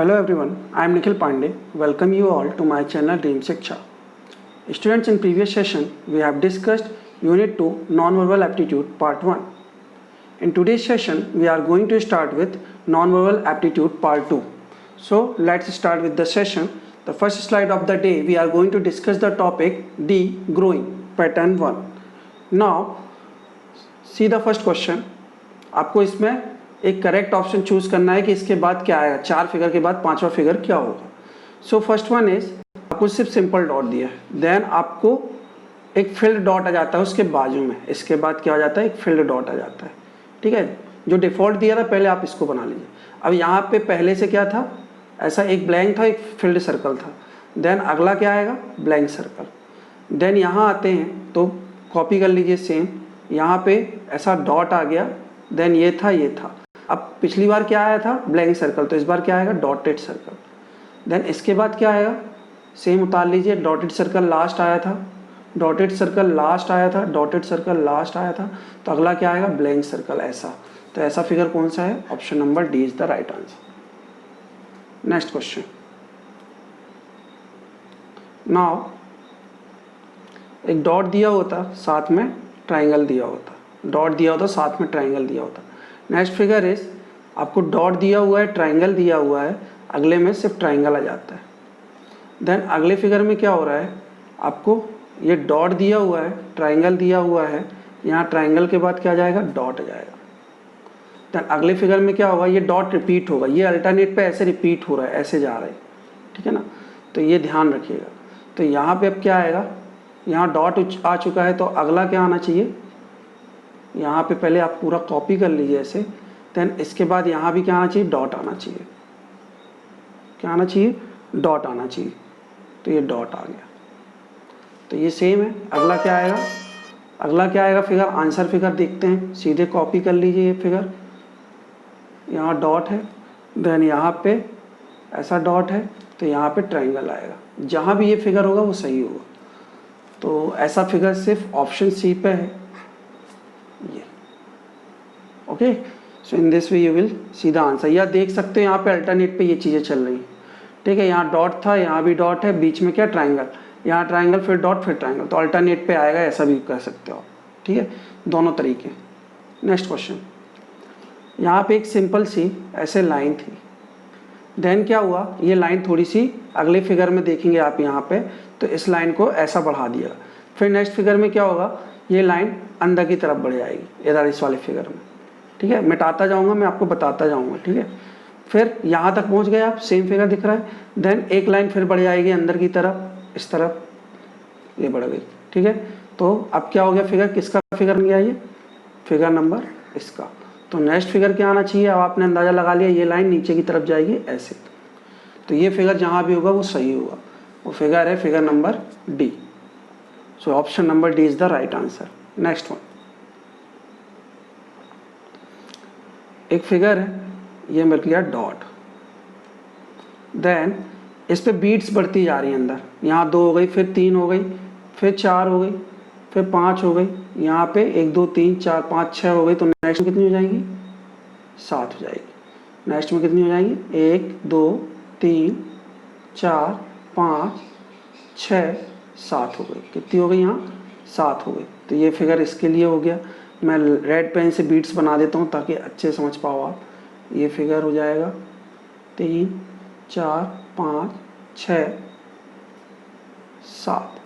Hello everyone, I am Nikhil Pandey. Welcome you all to my channel Dream Shiksha. Students, in previous session we have discussed Unit 2 Non-Verbal Aptitude Part 1. In today's session we are going to start with Non-Verbal Aptitude Part 2. So let's start with the session. The first slide of the day we are going to discuss the topic D. Growing Pattern 1. Now see the first question. आपको इसमें एक correct option choose करना है कि इसके बाद क्या आएगा, 4 फिगर के बाद 5वां फिगर क्या होगा. सो फर्स्ट वन इज आपको सिर्फ सिंपल डॉट दिया है, देन आपको एक फिल्ड डॉट आ जाता है उसके बाजू में, इसके बाद क्या हो जाता है, एक फिल्ड डॉट आ जाता है. ठीक है, जो डिफॉल्ट दिया था पहले आप इसको बना लीजिए. अब यहाँ पे पहले से क्या था, ऐसा एक ब्लैंक था, एक फिल्ड सर्कल था. देन अगला क्या आएगा, ब्लैंक सर्कल. देन यहाँ आते हैं तो कॉपी कर लीजिए सेम, यहाँ पे ऐसा डॉट आ गया. देन ये था. अब पिछली बार क्या आया था, ब्लैंक सर्कल, तो इस बार क्या आएगा, डॉटेड सर्कल. देन इसके बाद क्या आएगा, सेम उतार लीजिए, डॉटेड सर्कल लास्ट आया था, डॉटेड सर्कल लास्ट आया था, डॉटेड सर्कल लास्ट आया था. तो अगला क्या आएगा, ब्लैंक सर्कल. ऐसा तो ऐसा फिगर कौन सा है, option number D is the right answer. Next question. Now एक डॉट दिया होता, साथ में ट्राइंगल दिया होता, डॉट दिया होता, साथ में ट्राइंगल दिया होता. नेक्स्ट फिगर इज आपको डॉट दिया हुआ है, ट्राइंगल दिया हुआ है, अगले में सिर्फ ट्राइंगल आ जाता है. देन अगले फिगर में क्या हो रहा है, आपको ये डॉट दिया हुआ है, ट्राइंगल दिया हुआ है, यहाँ ट्राइंगल के बाद क्या आ जाएगा, डॉट आ जाएगा. देन अगले फिगर में क्या होगा, ये डॉट रिपीट होगा, ये अल्टरनेट पे ऐसे रिपीट हो रहा है, ऐसे जा रहा है. ठीक है ना, तो ये ध्यान रखिएगा. तो यहाँ पे अब क्या आएगा, यहाँ डॉट आ चुका है, तो अगला क्या आना चाहिए, यहाँ पे पहले आप पूरा कॉपी कर लीजिए ऐसे. देन इसके बाद यहाँ भी क्या आना चाहिए, डॉट आना चाहिए. क्या आना चाहिए, डॉट आना चाहिए. तो ये डॉट आ गया, तो ये सेम है. अगला क्या आएगा, अगला क्या आएगा फिगर, आंसर फिगर देखते हैं. सीधे कॉपी कर लीजिए ये फिगर, यहाँ डॉट है, देन यहाँ पे ऐसा डॉट है, तो यहाँ पे ट्राइंगल आएगा. जहाँ भी ये फिगर होगा वो सही होगा. तो ऐसा फिगर सिर्फ ऑप्शन सी पे है ये. Okay, so in this way you will see the answer. या देख सकते हैं यहाँ पे अल्टरनेट पे ये चीज़ें चल रही हैं. ठीक है, यहाँ डॉट था, यहाँ भी डॉट है, बीच में क्या ट्राइंगल, यहाँ ट्राइंगल फिर डॉट फिर ट्राइंगल, तो अल्टरनेट पे आएगा, ऐसा भी कर सकते हो आप. ठीक है, दोनों तरीके. Next question. यहाँ पे एक सिंपल सी ऐसे लाइन थी, देन क्या हुआ, ये लाइन थोड़ी सी अगले फिगर में देखेंगे आप यहाँ पे, तो इस लाइन को ऐसा बढ़ा दिया. फिर नेक्स्ट फिगर में क्या होगा, ये लाइन अंदर की तरफ बढ़ जाएगी इधर इस वाले फिगर में. ठीक है, मिटाता जाऊंगा मैं, आपको बताता जाऊंगा. ठीक है, फिर यहाँ तक पहुँच गए आप, सेम फिगर दिख रहा है. देन एक लाइन फिर बढ़ जाएगी अंदर की तरफ, इस तरफ ये बढ़ गई. ठीक है, तो अब क्या हो गया, फिगर किसका फिगर बन गया, ये फिगर नंबर इसका. तो नेक्स्ट फिगर क्या आना चाहिए, अब आपने अंदाज़ा लगा लिया, ये लाइन नीचे की तरफ जाएगी ऐसे. तो ये फिगर जहाँ भी होगा वो सही होगा, वो फिगर है figure number D. So option number D is the right answer. Next one. एक फिगर है, ये मिल गया डॉट. देन इस पे बीट्स बढ़ती जा रही है अंदर, यहाँ 2 हो गई, फिर 3 हो गई, फिर 4 हो गई, फिर 5 हो गई, यहाँ पे 1 2 3 4 5 6 हो गई. तो नेक्स्ट में कितनी हो जाएंगी, 7 हो जाएगी. नेक्स्ट में कितनी हो जाएंगी, 1 2 3 4 5 6 7 हो गई. कितनी हो गई, यहाँ 7 हो गई. तो ये फिगर इसके लिए हो गया. मैं रेड पेन से बीट्स बना देता हूँ ताकि अच्छे समझ पाओ आप. ये फिगर हो जाएगा 3 4 5 6 7.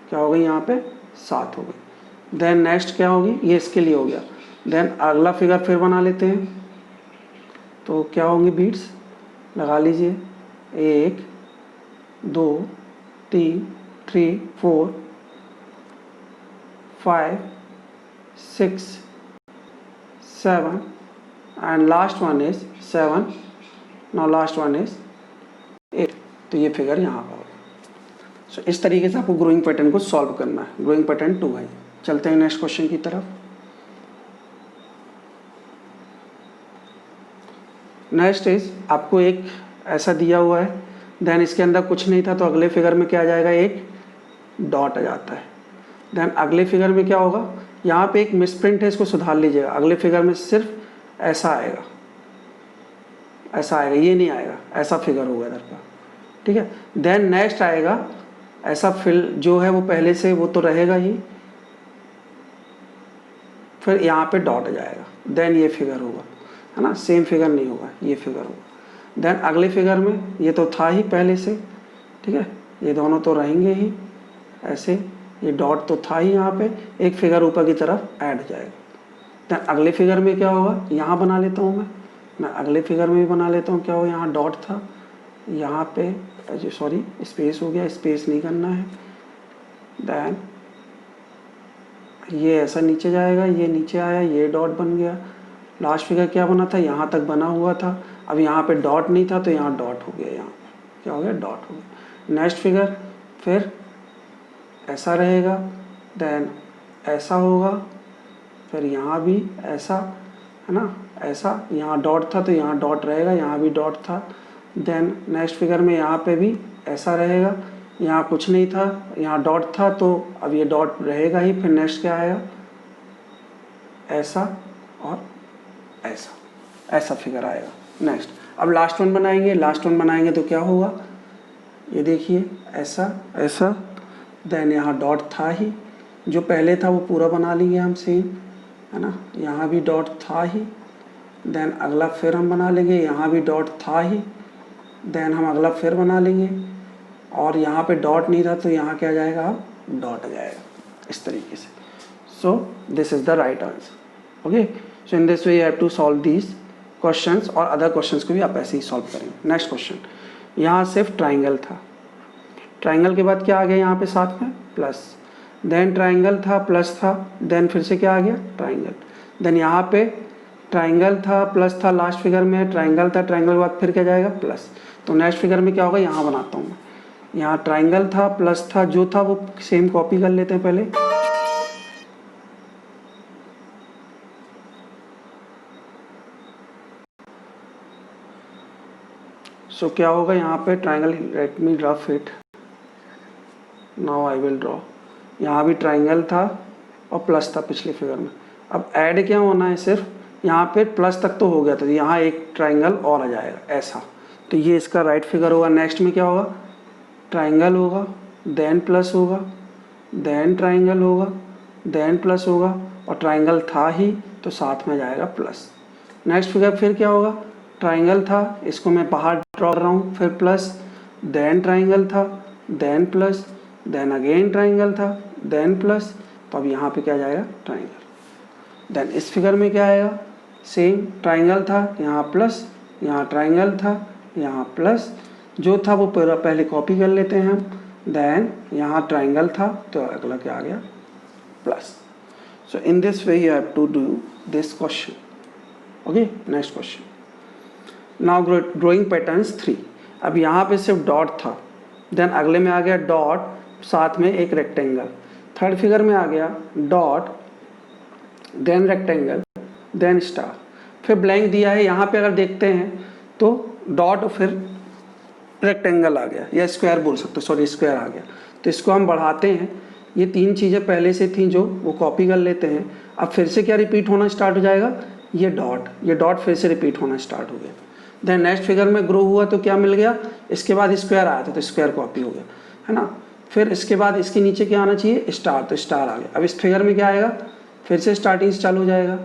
क्या हो गई, यहाँ पे 7 हो गई. देन नेक्स्ट क्या होगी, ये इसके लिए हो गया. देन अगला फिगर फिर बना लेते हैं. तो क्या होंगे बीट्स, लगा लीजिए, 1 2 3 3 4 5 6 7 and last one is 7. now last one is 8. तो ये फिगर यहाँ पर होगा. सो इस तरीके से आपको ग्रोइंग पैटर्न को सॉल्व करना है. ग्रोइंग पैटर्न 2 है. चलते हैं नेक्स्ट क्वेश्चन की तरफ. नेक्स्ट इज आपको एक ऐसा दिया हुआ है, देन इसके अंदर कुछ नहीं था, तो अगले फिगर में क्या आ जाएगा, एक डॉट आ जाता है. देन अगले फिगर में क्या होगा, यहाँ पे एक मिसप्रिंट है, इसको सुधार लीजिएगा. अगले फिगर में सिर्फ ऐसा आएगा, ऐसा आएगा, ये नहीं आएगा, ऐसा फिगर होगा इधर का, ठीक है। देन नेक्स्ट आएगा ऐसा फिल जो है वो पहले से वो तो रहेगा ही, फिर यहाँ पे डॉट जाएगा, देन ये फिगर होगा, है ना, सेम फिगर नहीं होगा, ये फिगर होगा। देन अगले फिगर में ये तो था ही पहले से, ठीक है, ये दोनों तो रहेंगे ही ऐसे, ये डॉट तो था ही यहाँ पे, एक फिगर ऊपर की तरफ ऐड जाएगा। देन अगले फिगर में क्या होगा, यहाँ बना लेता हूँ मैं अगले फिगर में भी बना लेता हूँ, क्या हो, यहाँ डॉट था, यहाँ पे सॉरी स्पेस हो गया, स्पेस नहीं करना है। देन ये ऐसा नीचे जाएगा, ये नीचे आया, ये डॉट बन गया। लास्ट फिगर क्या बना था, यहाँ तक बना हुआ था, अब यहाँ पे डॉट नहीं था तो यहाँ डॉट हो गया, यहाँ क्या हो गया, डॉट हो गया। नेक्स्ट फिगर फिर ऐसा रहेगा, देन ऐसा होगा, फिर यहाँ भी ऐसा, है ना, ऐसा, यहाँ डॉट था तो यहाँ डॉट रहेगा, यहाँ भी डॉट था। देन नेक्स्ट फिगर में यहाँ पे भी ऐसा रहेगा, यहाँ कुछ नहीं था, यहाँ डॉट था तो अब ये डॉट रहेगा ही। फिर नेक्स्ट क्या आएगा, ऐसा और ऐसा फिगर आएगा। नेक्स्ट अब लास्ट वन बनाएंगे, लास्ट वन बनाएंगे तो क्या होगा, ये देखिए ऐसा, देन यहाँ डॉट था ही, जो पहले था वो पूरा बना लेंगे हम सेम, है ना, यहाँ भी डॉट था ही। देन अगला फिर हम बना लेंगे, यहाँ भी डॉट था ही, देन हम अगला फिर बना लेंगे, और यहाँ पे डॉट नहीं था तो यहाँ क्या जाएगा, अब डॉट आ जाएगा इस तरीके से। So this is the right answer. Okay, so in this way you have to solve these questions, और अदर क्वेश्चंस को भी आप ऐसे ही सॉल्व करेंगे। नेक्स्ट क्वेश्चन, यहाँ सिर्फ ट्राइंगल था, ट्राइंगल के बाद क्या आ गया यहाँ पे साथ में, प्लस, देन ट्राइंगल था प्लस था, देन फिर से क्या आ गया, ट्राइंगल, देन यहाँ पे ट्राइंगल था प्लस था, लास्ट फिगर में ट्राइंगल था, ट्राइंगल के बाद फिर क्या जाएगा, प्लस। तो नेक्स्ट फिगर में क्या होगा, यहाँ बनाता हूँ मैं, यहाँ ट्राइंगल था प्लस था, जो था वो सेम कॉपी कर लेते हैं पहले, सो क्या होगा यहाँ पे triangle, let me rough it, now I will draw. यहाँ भी ट्राइंगल था और प्लस था पिछले फिगर में, अब ऐड क्या होना है, सिर्फ यहाँ पे प्लस तक तो हो गया, तो यहाँ एक ट्राइंगल और आ जाएगा ऐसा, तो ये इसका राइट फिगर होगा। नेक्स्ट में क्या होगा, ट्राइंगल होगा, देन प्लस होगा, देन ट्राइंगल होगा, देन प्लस होगा, और ट्राइंगल था ही तो साथ में जाएगा प्लस। नेक्स्ट फिगर फिर क्या होगा, ट्राइंगल था, इसको मैं बाहर ड्रॉ कर रहा हूँ, फिर प्लस, देन ट्राइंगल था, then plus, then again triangle था, देन प्लस, तो अब यहाँ पे क्या जाएगा, ट्राइंगल। देन इस फिगर में क्या आएगा, सेम ट्राइंगल था, यहाँ प्लस, यहाँ ट्राइंगल था, यहाँ प्लस, जो था वो पहले कॉपी कर लेते हैं हम, देन यहाँ ट्राइंगल था तो अगला क्या आ गया, plus. So in this way you have to do this question. Okay, next question, now drawing patterns 3। अब यहाँ पे सिर्फ डॉट था, देन अगले में आ गया डॉट, साथ में एक रेक्टेंगल, थर्ड फिगर में आ गया dot, then rectangle, then star, फिर ब्लैंक दिया है। यहाँ पे अगर देखते हैं तो डॉट और फिर रेक्टेंगल आ गया, या स्क्वायर बोल सकते हो, सॉरी स्क्वायर आ गया। तो इसको हम बढ़ाते हैं, ये तीन चीज़ें पहले से थी जो वो कॉपी कर लेते हैं। अब फिर से क्या रिपीट होना स्टार्ट हो जाएगा, ये डॉट फिर से रिपीट होना स्टार्ट हो गया। देन नेक्स्ट फिगर में ग्रो हुआ तो क्या मिल गया, इसके बाद स्क्वायर आया था तो स्क्वायर कॉपी हो गया, है ना। फिर इसके बाद इसके नीचे क्या आना चाहिए, स्टार, तो स्टार आ गया। अब इस फिगर में क्या आएगा, फिर से स्टार्टिंग से चालू हो जाएगा,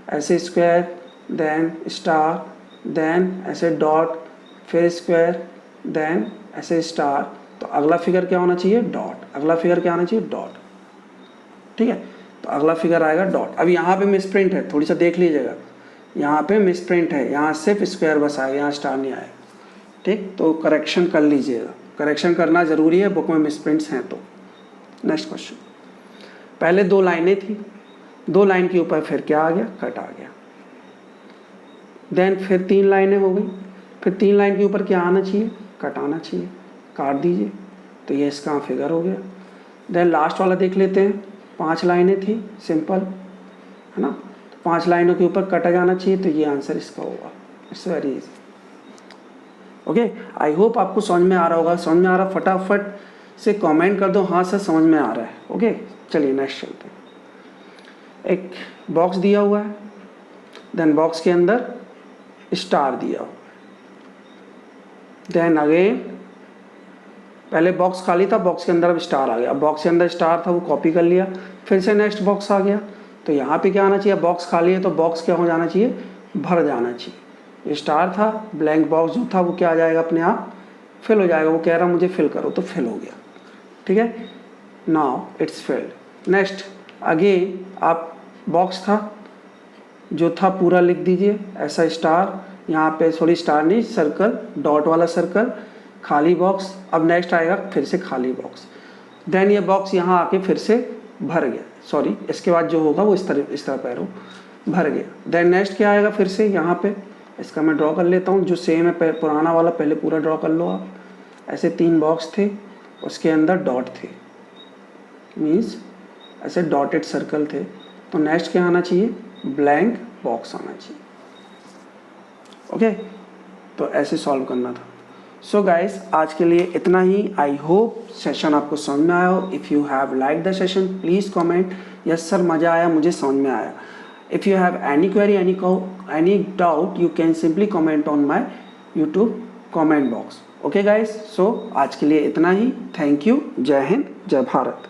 ऐसे स्क्वायर, देन स्टार, देन ऐसे डॉट, फिर स्क्वायर, देन ऐसे स्टार, तो अगला फिगर क्या होना चाहिए, डॉट, अगला फिगर क्या आना चाहिए, डॉट, ठीक है। तो अगला फिगर आएगा डॉट। अब यहाँ पे मिसप्रिंट है, थोड़ी सा देख लीजिएगा, यहाँ पे मिसप्रिंट है, यहाँ सिर्फ स्क्वायर बस आएगा, यहाँ स्टार नहीं आएगा, ठीक। तो करेक्शन कर लीजिएगा, करेक्शन करना ज़रूरी है, बुक में मिसप्रिंट्स हैं तो। नेक्स्ट क्वेश्चन, पहले दो लाइनें थी, दो लाइन के ऊपर फिर क्या आ गया, कट आ गया, देन फिर तीन लाइनें हो गई, फिर तीन लाइन के ऊपर क्या आना चाहिए, कट आना चाहिए, काट दीजिए, तो ये इसका फिगर हो गया। देन लास्ट वाला देख लेते हैं, 5 लाइनें थी सिंपल, है ना, तो 5 लाइनों के ऊपर कट जाना चाहिए, तो ये आंसर इसका होगा। It's very easy. Okay, I hope आपको समझ में आ रहा होगा। समझ में आ रहा, फटाफट से कमेंट कर दो हाँ सर समझ में आ रहा है। ओके, चलिए नेक्स्ट चलते हैं। एक बॉक्स दिया हुआ है, देन बॉक्स के अंदर स्टार दिया हुआ, देन अगेन पहले बॉक्स खाली था, बॉक्स के अंदर अब स्टार आ गया, अब बॉक्स के अंदर स्टार था वो कॉपी कर लिया, फिर से नेक्स्ट बॉक्स आ गया। तो यहाँ पे क्या आना चाहिए, बॉक्स खाली है तो बॉक्स क्या हो जाना चाहिए, भर जाना चाहिए। स्टार था, ब्लैंक बॉक्स जो था वो क्या आ जाएगा, अपने आप फिल हो जाएगा। वो कह रहा मुझे फिल करो तो फिल हो गया, ठीक है। Now it's filled. Next again आप बॉक्स था जो था पूरा लिख दीजिए ऐसा स्टार, यहाँ पे सॉरी स्टार नहीं सर्कल, डॉट वाला सर्कल, खाली बॉक्स। अब नेक्स्ट आएगा फिर से खाली बॉक्स, देन ये बॉक्स यहाँ आके फिर से भर गया, सॉरी इसके बाद जो होगा वो इस तरह पैरों भर गया। देन नेक्स्ट क्या आएगा, फिर से यहाँ पे इसका मैं ड्रॉ कर लेता हूँ जो सेम है पुराना वाला, पहले पूरा ड्रॉ कर लो आप। ऐसे 3 बॉक्स थे, उसके अंदर डॉट थे, मीन्स ऐसे डॉटेड सर्कल थे। तो नेक्स्ट क्या आना चाहिए, ब्लैंक बॉक्स आना चाहिए। ओके, तो ऐसे सॉल्व करना था। सो गाइस आज के लिए इतना ही। आई होप सेशन आपको समझ में आया हो। If you have like the session please comment yes sir मज़ा आया, मुझे समझ में आया। If you have any query any doubt you can simply comment on my YouTube comment box. Okay guys, so आज के लिए इतना ही। थैंक यू, जय हिंद, जय भारत।